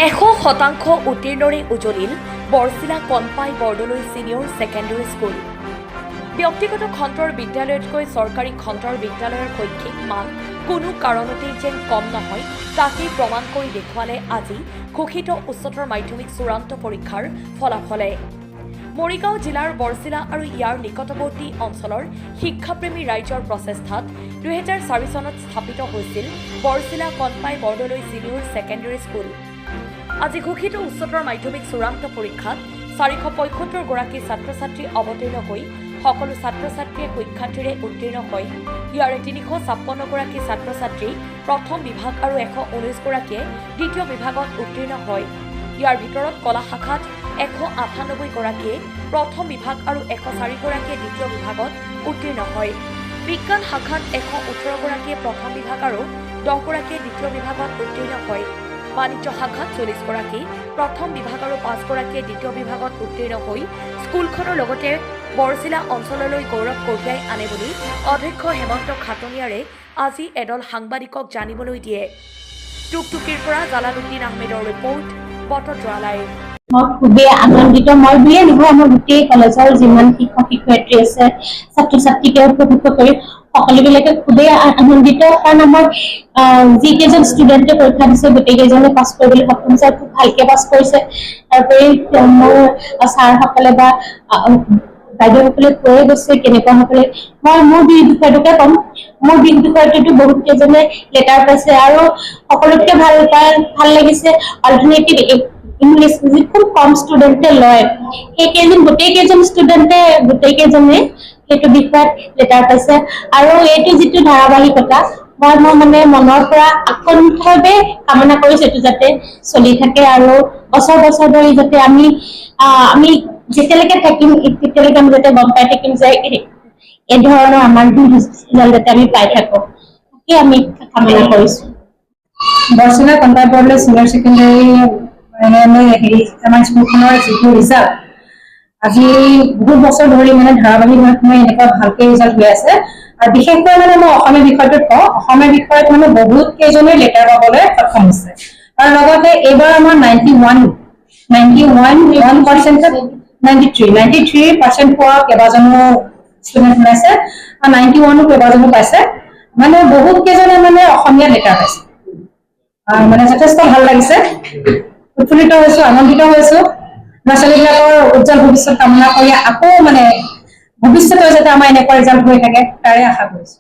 100% উত্তীৰ্ণৰে উজলিল Borsilla কনপাই Bordoloi senior secondary school. ব্যক্তিগত খণ্ডৰ বিদ্যালয়তকৈ চৰকাৰী খণ্ডৰ বিদ্যালয়ৰ শৈক্ষিক মান কোনো কাৰণতেই যেন কম নহয় তাকেই প্ৰমাণ কৰি দেখুৱালে আজি ঘোষিত উচ্চতৰ মাধ্যমিক চূড়ান্ত পৰীক্ষাৰ ফলাফলে। মৰিগাঁও জিলাৰ বৰছিলা আৰু ইয়াৰ নিকটৱৰ্তী অঞ্চলৰ শিক্ষাপ্ৰেমী ৰাইজৰ প্ৰচেষ্টাত 2004 চনত স্থাপিত হৈছিল Borsilla কনপাই Bordoloi senior secondary school. আজি ঘোষিত উচ্চতৰ মাধ্যমিক চূড়ান্ত পৰীক্ষাত 475 গৰাকী ছাত্ৰ ছাত্ৰী অৱতীৰ্ণ হৈ সকলো ছাত্ৰ ছাত্ৰীয়ে সুখ্যাতিৰে উত্তীৰ্ণ হয়। ইয়াৰে 356 গৰাকী ছাত্ৰ ছাত্ৰী প্ৰথম বিভাগ আৰু 119 গৰাকীয়ে দ্বিতীয় বিভাগত উত্তীৰ্ণ হয়। ইয়াৰ ভিতৰত কলা শাখাত 198 গৰাকীয়ে প্ৰথম বিভাগ আৰু 104 গৰাকীয়ে দ্বিতীয় বিভাগত উত্তীৰ্ণ হয়। বিজ্ঞান শাখাত 118 গৰাকীয়ে প্ৰথম বিভাগ আৰু 10 গৰাকীয়ে দ্বিতীয় বিভাগত উত্তীৰ্ণ হয়। বাণিজ্য শাখাত 40 গৰাকী প্ৰথম বিভাগ আৰু 5 গৰাকীয়ে দ্বিতীয় বিভাগত উত্তীৰ্ণ হৈ স্কুলখনৰ লগতে বৰছিলা অঞ্চললৈ গৌৰৱ কঢ়িয়াই আনে বুলি অধ্যক্ষ হেমন্ত খাটনিয়াৰে আজি এদল সাংবাদিকক জানিবলৈ দিয়ে। টুকটুকিৰ পৰা জালালুদ্দিন আহমেদৰ ৰিপৰ্ট, বটদ্ৰা লাইভ। মই খুবেই আনন্দিত। মই বুলিয়ে নহয়, আমাৰ গোটেই কলেজৰ যিমান শিক্ষক শিক্ষয়িত্ৰী আছে, ছাত্ৰ ছাত্ৰীকে উপভোগ কৰি সকলোবিলাকে খুবেই আনন্দিত। কাৰণ আমাৰ যিকেইজন ষ্টুডেণ্টে পৰীক্ষা দিছে গোটেইকেইজনে পাছ কৰিবলৈ সক্ষম হৈছে, খুব ভালকে পাছ কৰিছে। তাৰোপৰি মোৰ ছাৰসকলে বা বাইদেউসকলে কৈয়ে গৈছে কেনেকুৱা সকলে। মই মোৰ বিষয়টোকে ক'ম। মোৰ বিষয়টোতো বহুত কেইজনে লেটাৰ পাইছে আৰু সকলোতকে ভাল লাগিছে অল্টাৰনেটিভ ইংলিছ খুব কম ষ্টুডেণ্টে লয়। সেইকেইজন গোটেইকেইজন ষ্টুডেণ্টে গোটেইকেইজনে সেইটো বিষয়ত লেটাৰ পাইছে আৰু এইটো যিটো ধাৰাবাহিকতা মই মানে মনৰ পৰা আকণ্ঠভাৱে কামনা কৰিছো এইটো যাতে চলি থাকে আৰু বছৰ বছৰ ধৰি যাতে আমি যেতিয়ালৈকে থাকিম তেতিয়ালৈকে আমি যাতে গম পাই থাকিম যে এই ধৰণৰ আমাৰ যাতে আমি পাই থাকো, তাকে আমি কামনা কৰিছো। বৰছিলা কনপাই বৰদলৈ ছিনিয়ৰ ছেকেণ্ডেৰী আমাৰ স্কুলখনৰ যিটো ৰিজাল্ট আজি বহুত বছৰ ধৰি ধাৰাবাহিক এনেকুৱা ভালকে ৰিজাল্ট হৈ আছে। আৰু বিশেষকৈ মই অসমীয়া বিষয়টোত কওঁ, অসমীয়া বিষয়ত বহুত কেইজনে লেটাৰ পাবলৈ সক্ষম হৈছে। আৰু লগতে এইবাৰ আমাৰ 93% পোৱা কেইবাজনো ষ্টুডেণ্ট ওলাইছে আৰু 91 কেইবাজনো পাইছে। বহুত কেইজনে অসমীয়া লেটাৰ পাইছে। যথেষ্ট ভাল লাগিছে, উৎফুল্লিত হৈছো, আনন্দিত হৈছো। ল'ৰা ছোৱালীবিলাকৰ উজ্জ্বল ভৱিষ্যত কামনা কৰি আকৌ ভৱিষ্যতে যাতে আমাৰ এনেকুৱা ৰিজাল্ট হৈ থাকে তাৰে আশা কৰিছো।